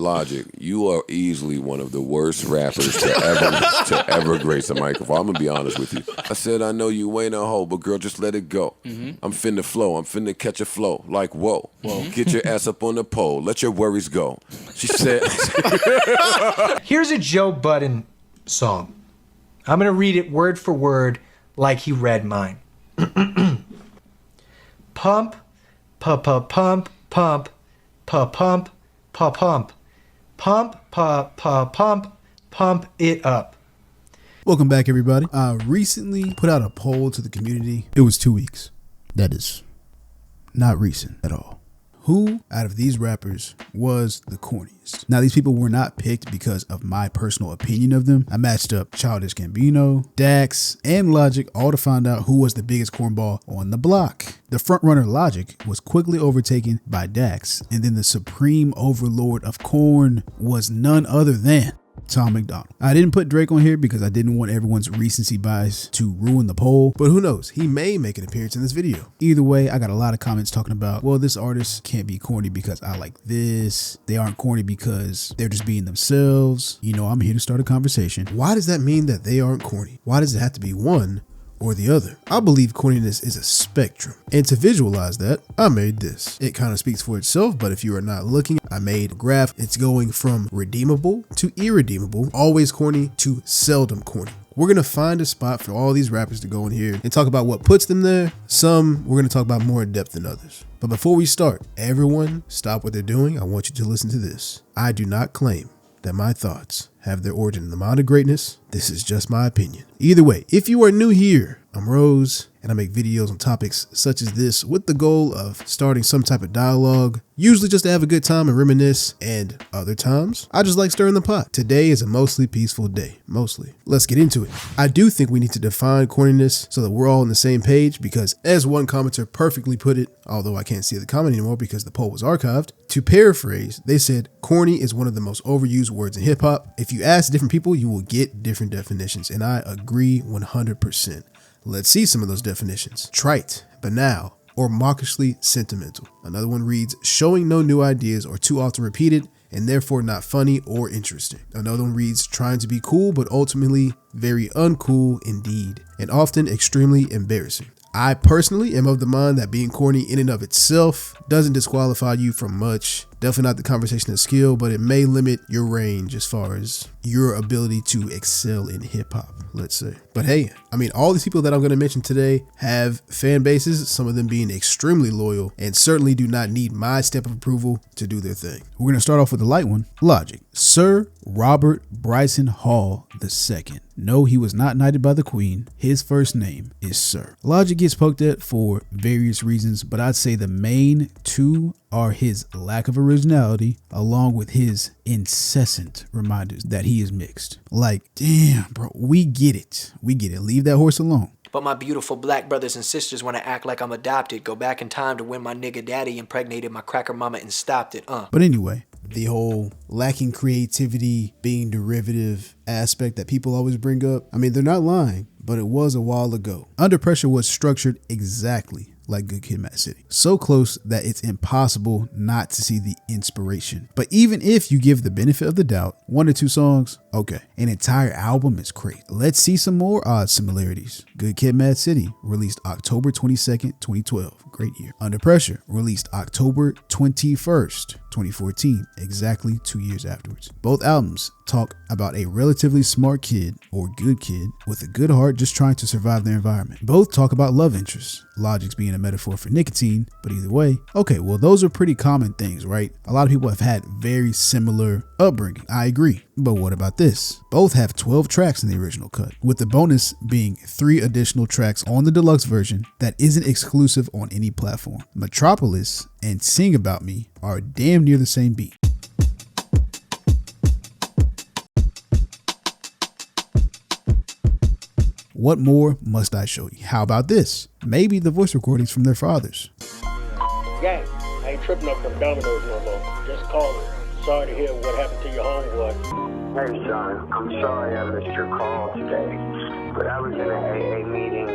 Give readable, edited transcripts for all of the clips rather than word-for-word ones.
Logic, you are easily one of the worst rappers to ever grace a microphone. I'm gonna be honest with you. I said, I know you ain't a hoe, but girl, just let it go. I'm finna flow. I'm finna catch a flow. Like, whoa. Get your ass up on the pole. Let your worries go. She said. Here's a Joe Budden song. I'm gonna read it word for word like he read mine. Pump, pump, pump, pump, pump, pump, pump, pump, pump, pump, pump, pump it up. Welcome back, everybody. I recently put out a poll to the community. It was 2 weeks. That is not recent at all. Who out of these rappers was the corniest? Now, these people were not picked because of my personal opinion of them. I matched up Childish Gambino, Dax, and Logic, all to find out who was the biggest cornball on the block. The frontrunner Logic was quickly overtaken by Dax, and then the supreme overlord of corn was none other than Tom McDonald. I didn't put Drake on here because I didn't want everyone's recency bias to ruin the poll, but who knows, he may make an appearance in this video. Either way, I got a lot of comments talking about, well, this artist can't be corny because I like this. They aren't corny because they're just being themselves. You know, I'm here to start a conversation. Why does that mean that they aren't corny? Why does it have to be one or the other? I believe corniness is a spectrum, and to visualize that, I made this. It kind of speaks for itself, but if you are not looking, I made a graph. It's going from redeemable to irredeemable, always corny to seldom corny. We're going to find a spot for all these rappers to go in here and talk about what puts them there. Some we're going to talk about more in depth than others. But before we start, everyone stop what they're doing. I want you to listen to this. I do not claim that my thoughts have their origin in the mind of greatness. This is just my opinion. Either way, if you are new here, I'm Rose, and I make videos on topics such as this with the goal of starting some type of dialogue, usually just to have a good time and reminisce, and other times, I just like stirring the pot. Today is a mostly peaceful day, mostly. Let's get into it. I do think we need to define corniness so that we're all on the same page, because as one commenter perfectly put it, although I can't see the comment anymore because the poll was archived, to paraphrase, they said, corny is one of the most overused words in hip hop. If you ask different people, you will get different definitions, and I agree 100%. Let's see some of those definitions. Trite, banal, or mawkishly sentimental. Another one reads, showing no new ideas or too often repeated and therefore not funny or interesting. Another one reads, trying to be cool but ultimately very uncool indeed, and often extremely embarrassing. I personally am of the mind that being corny in and of itself doesn't disqualify you from much. Definitely not the conversation of skill, but it may limit your range as far as your ability to excel in hip hop, let's say. But hey, I mean, all these people that I'm going to mention today have fan bases, some of them being extremely loyal, and certainly do not need my stamp of approval to do their thing. We're going to start off with the light one. Logic. Sir Robert Bryson Hall II. No, he was not knighted by the Queen. His first name is Sir. Logic gets poked at for various reasons, but I'd say the main two are his lack of originality, along with his incessant reminders that he is mixed. Like, damn, bro, we get it. We get it. Leave that horse alone. But my beautiful black brothers and sisters want to act like I'm adopted. Go back in time to when my nigga daddy impregnated my cracker mama and stopped it. But anyway, the whole lacking creativity, being derivative aspect that people always bring up. I mean, they're not lying, but it was a while ago. Under Pressure was structured exactly like Good Kid, Mad City. So close that it's impossible not to see the inspiration. But even if you give the benefit of the doubt, 1 or 2 songs, okay. An entire album is great. Let's see some more odd similarities. Good Kid, Mad City, released October 22nd, 2012. Great year. Under Pressure, released October 21st, 2014, exactly 2 years afterwards. Both albums talk about a relatively smart kid or good kid with a good heart just trying to survive their environment. Both talk about love interests, Logic's being a metaphor for nicotine, but either way, okay, well, those are pretty common things, right? A lot of people have had very similar upbringing. I agree. But what about this? Both have 12 tracks in the original cut, with the bonus being 3 additional tracks on the deluxe version that isn't exclusive on any platform. Metropolis and Sing About Me are damn near the same beat. What more must I show you? How about this? Maybe the voice recordings from their fathers. Gang, I ain't tripping up from Domino's no more. Just calling. Sorry to hear what happened to your homeboy. Hey, son. I'm sorry I missed your call today, but I was in an AA meeting.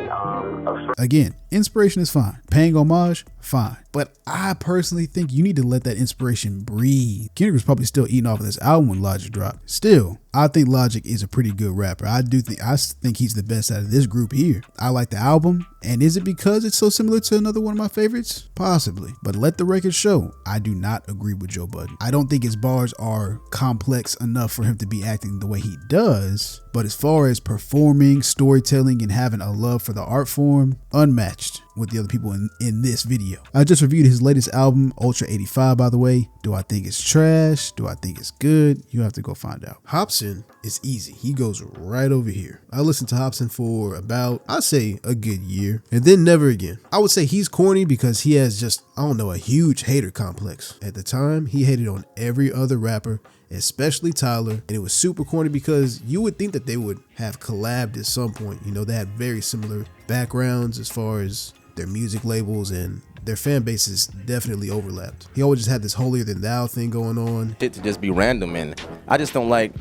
Again, inspiration is fine. Paying homage, fine. But I personally think you need to let that inspiration breathe. Kendrick was probably still eating off of this album when Logic dropped. Still, I think Logic is a pretty good rapper. I think he's the best out of this group here. I like the album, and is it because it's so similar to another one of my favorites? Possibly. But let the record show, I do not agree with Joe Budden. I don't think his bars are complex enough for him to be acting the way he does. But as far as performing, storytelling, and having a love for the art form, unmatched with the other people in this video. I just reviewed his latest album, Ultra 85, by the way. Do I think it's trash? Do I think it's good? You have to go find out. Hobson is easy. He goes right over here. I listened to Hobson for about, I'd say, a good year, and then never again. I would say he's corny because he has just, I don't know, a huge hater complex. At the time, he hated on every other rapper, especially Tyler, and it was super corny because you would think that they would have collabed at some point. You know, they had very similar backgrounds as far as their music labels, and their fan bases definitely overlapped. He always just had this holier than thou thing going on. Shit to just be random, and I just don't like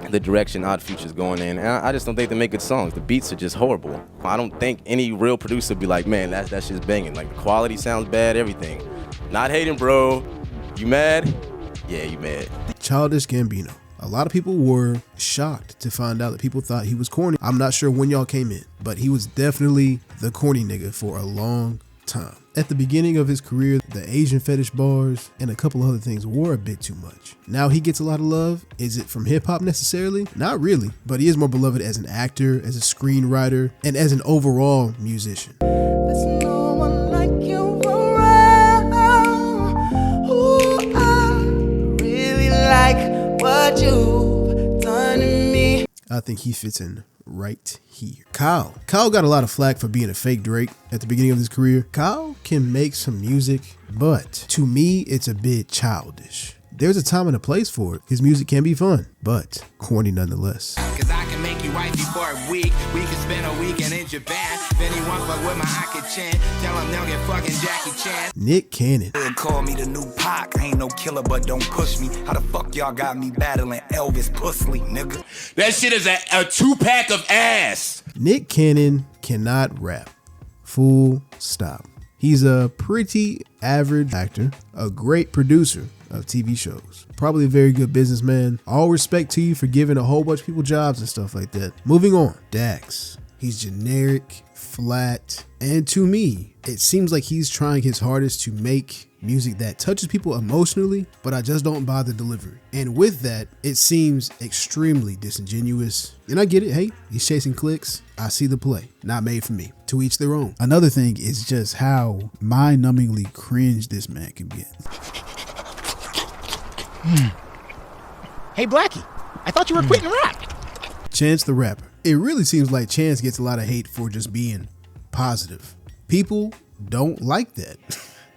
the direction Odd Future's going in, and I just don't think they make good songs. The beats are just horrible. I don't think any real producer would be like, man, that's just banging. Like, the quality sounds bad, everything. Not hating, bro. You mad? Yeah, you mad. Childish Gambino. A lot of people were shocked to find out that people thought he was corny. I'm not sure when y'all came in, but he was definitely the corny nigga for a long time. At the beginning of his career, the Asian fetish bars and a couple other things were a bit too much. Now he gets a lot of love. Is it from hip hop necessarily? Not really, but he is more beloved as an actor, as a screenwriter, and as an overall musician. There's no one like you around. Ooh, I really like what you've done to me. I think he fits in right here. Kyle got a lot of flack for being a fake Drake at the beginning of his career. Kyle can make some music, but to me, it's a bit childish. There's a time and a place for it. His music can be fun, but corny nonetheless. Cause I can make you wifey for a week. We can spend a weekend in Japan. If anyone fuck with my Aki Chan, tell them they'll get fucking Jackie Chan. Nick Cannon. Call me the new Pac. I ain't no killer, but don't push me. How the fuck y'all got me battling Elvis Pusley, nigga? That shit is a 2-pack of ass. Nick Cannon cannot rap. Full stop. He's a pretty average actor, a great producer of TV shows, probably a very good businessman. All respect to you for giving a whole bunch of people jobs and stuff like that. Moving on, Dax. He's generic, flat, and to me, it seems like he's trying his hardest to make music that touches people emotionally, but I just don't buy the delivery. And with that, it seems extremely disingenuous. And I get it, hey, he's chasing clicks. I see the play. Not made for me. To each their own. Another thing is just how mind-numbingly cringe this man can get. Hey, Blackie, I thought you were quitting rap. Chance the Rapper. It really seems like Chance gets a lot of hate for just being positive. People don't like that.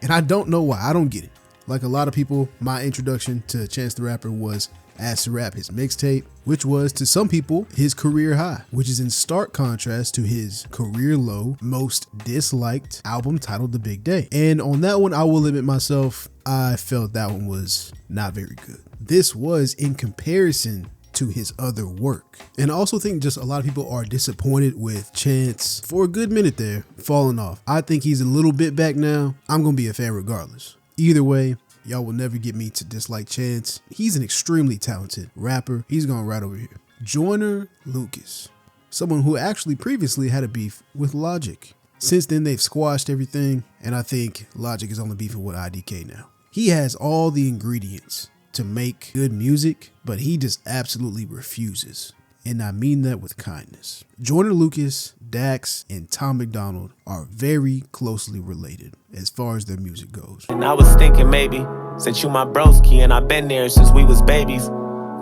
And I don't know why. I don't get it. Like a lot of people, my introduction to Chance the Rapper was Asked to Rap, his mixtape, which was to some people his career high, which is in stark contrast to his career low, most disliked album titled The Big Day. And on that one, I will admit myself, I felt that one was not very good. This was in comparison to his other work. And I also think just a lot of people are disappointed with Chance for a good minute there, falling off. I think he's a little bit back now. I'm gonna be a fan regardless. Either way, y'all will never get me to dislike Chance. He's an extremely talented rapper. He's going right over here. Joyner Lucas, someone who actually previously had a beef with Logic. Since then, they've squashed everything, and I think Logic is only beefing with IDK now. He has all the ingredients to make good music, but he just absolutely refuses. And I mean that with kindness. Joyner Lucas, Dax, and Tom McDonald are very closely related as far as their music goes. And I was thinking maybe, since you my broski and I've been there since we was babies,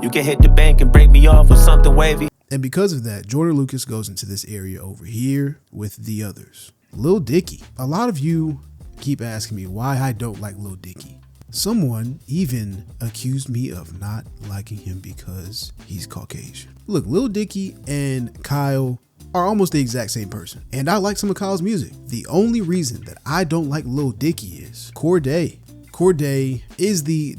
you can hit the bank and break me off with something wavy. And because of that, Joyner Lucas goes into this area over here with the others. Lil Dicky. A lot of you keep asking me why I don't like Lil Dicky. Someone even accused me of not liking him because he's Caucasian. Look, Lil Dicky and Kyle are almost the exact same person. And I like some of Kyle's music. The only reason that I don't like Lil Dicky is Corday. Corday is the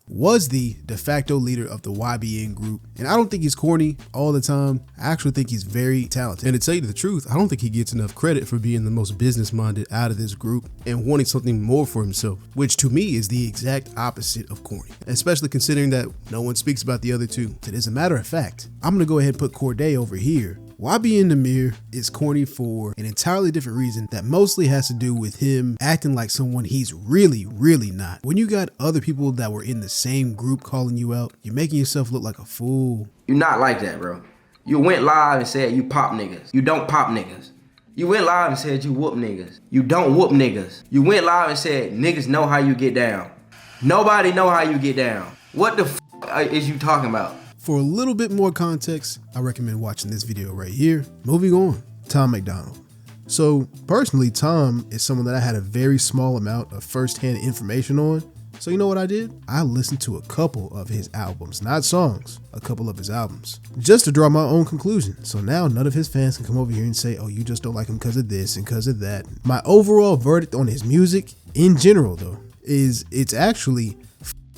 was the de facto leader of the YBN group. And I don't think he's corny all the time. I actually think he's very talented. And to tell you the truth, I don't think he gets enough credit for being the most business-minded out of this group and wanting something more for himself, which to me is the exact opposite of corny, especially considering that no one speaks about the other two. And as a matter of fact, I'm gonna go ahead and put Corday over here. YBN Nahmir is corny for an entirely different reason that mostly has to do with him acting like someone he's really not. When you got other people that were in the same group calling you out, you're making yourself look like a fool. You not like that, bro. You went live and said you pop niggas. You don't pop niggas. You went live and said you whoop niggas. You don't whoop niggas. You went live and said niggas know how you get down. Nobody know how you get down. What the f is you talking about? For a little bit more context, I recommend watching this video right here. Moving on, Tom MacDonald. So personally, Tom is someone that I had a very small amount of firsthand information on. So you know what I did? I listened to a couple of his albums, not songs, a couple of his albums, just to draw my own conclusion. So now none of his fans can come over here and say, oh, you just don't like him because of this and because of that. My overall verdict on his music in general though, is it's actually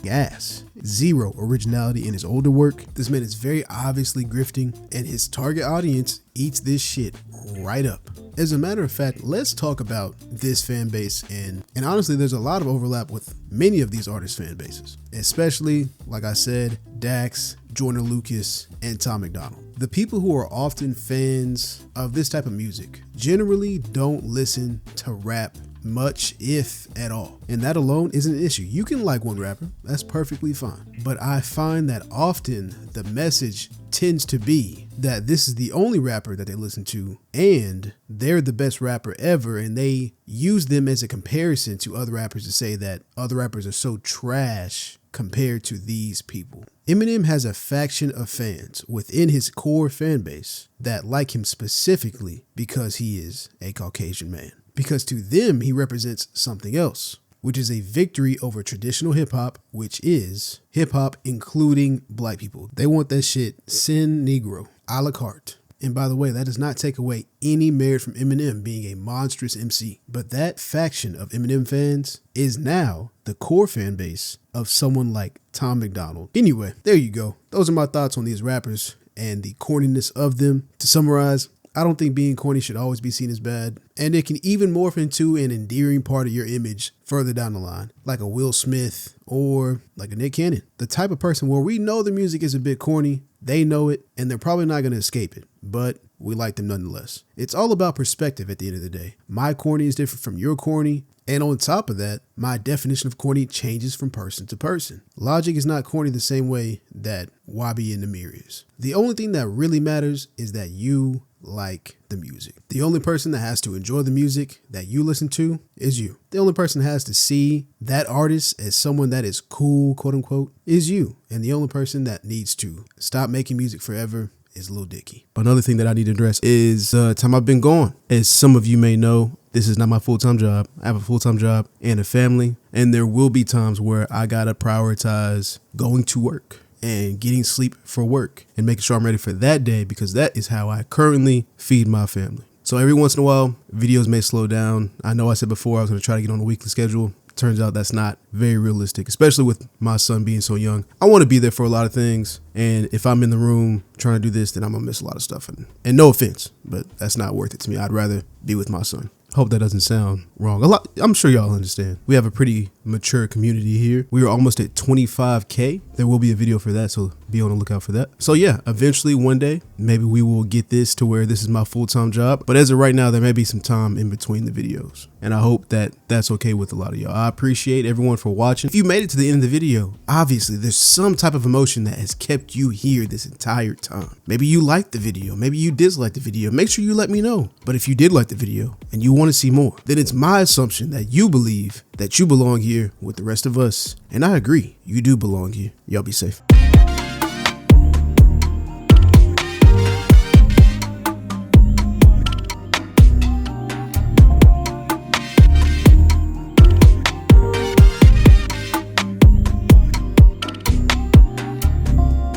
ass. Zero originality in his older work. This man is very obviously grifting and his target audience eats this shit right up. As a matter of fact, let's talk about this fan base and honestly there's a lot of overlap with many of these artists' fan bases, especially like I said, Dax, Joyner Lucas, and Tom MacDonald. The people who are often fans of this type of music generally don't listen to rap much, if at all. And that alone is an issue. You can like one rapper, that's perfectly fine. But I find that often the message tends to be that this is the only rapper that they listen to and they're the best rapper ever, and they use them as a comparison to other rappers to say that other rappers are so trash compared to these people. Eminem has a faction of fans within his core fan base that like him specifically because he is a Caucasian man. Because to them, he represents something else, which is a victory over traditional hip hop, which is hip hop including black people. They want that shit sin negro, a la carte. And by the way, that does not take away any merit from Eminem being a monstrous MC. But that faction of Eminem fans is now the core fan base of someone like Tom MacDonald. Anyway, there you go. Those are my thoughts on these rappers and the corniness of them. To summarize, I don't think being corny should always be seen as bad, and it can even morph into an endearing part of your image further down the line, like a Will Smith or like a Nick Cannon. The type of person where we know the music is a bit corny, they know it, and they're probably not going to escape it, but we like them nonetheless. It's all about perspective at the end of the day. My corny is different from your corny, and on top of that, my definition of corny changes from person to person. Logic is not corny the same way that YBN Nahmir is. The only thing that really matters is that you like the music. The only person that has to enjoy the music that you listen to is you. The only person that has to see that artist as someone that is cool, quote unquote, is you. And the only person that needs to stop making music forever is Lil Dicky. Another thing that I need to address is time I've been gone. As some of you may know, this is not my full-time job. I have a full-time job and a family, and there will be times where I gotta prioritize going to work and getting sleep for work and making sure I'm ready for that day, because that is how I currently feed my family. So every once in a while, videos may slow down. I know I said before I was going to try to get on a weekly schedule. Turns out that's not very realistic, especially with my son being so young. I want to be there for a lot of things, and if I'm in the room trying to do this, then I'm going to miss a lot of stuff. And no offense, but that's not worth it to me. I'd rather be with my son. Hope that doesn't sound wrong. I'm sure y'all understand. We have a pretty mature community here. We are almost at 25K. There will be a video for that, so be on the lookout for that. So yeah, eventually one day, maybe we will get this to where this is my full-time job. But as of right now, there may be some time in between the videos. And I hope that that's okay with a lot of y'all. I appreciate everyone for watching. If you made it to the end of the video, obviously there's some type of emotion that has kept you here this entire time. Maybe you liked the video. Maybe you disliked the video. Make sure you let me know. But if you did like the video and you want to see more, then it's my assumption that you believe that you belong here with the rest of us. And I agree, you do belong here. Y'all be safe.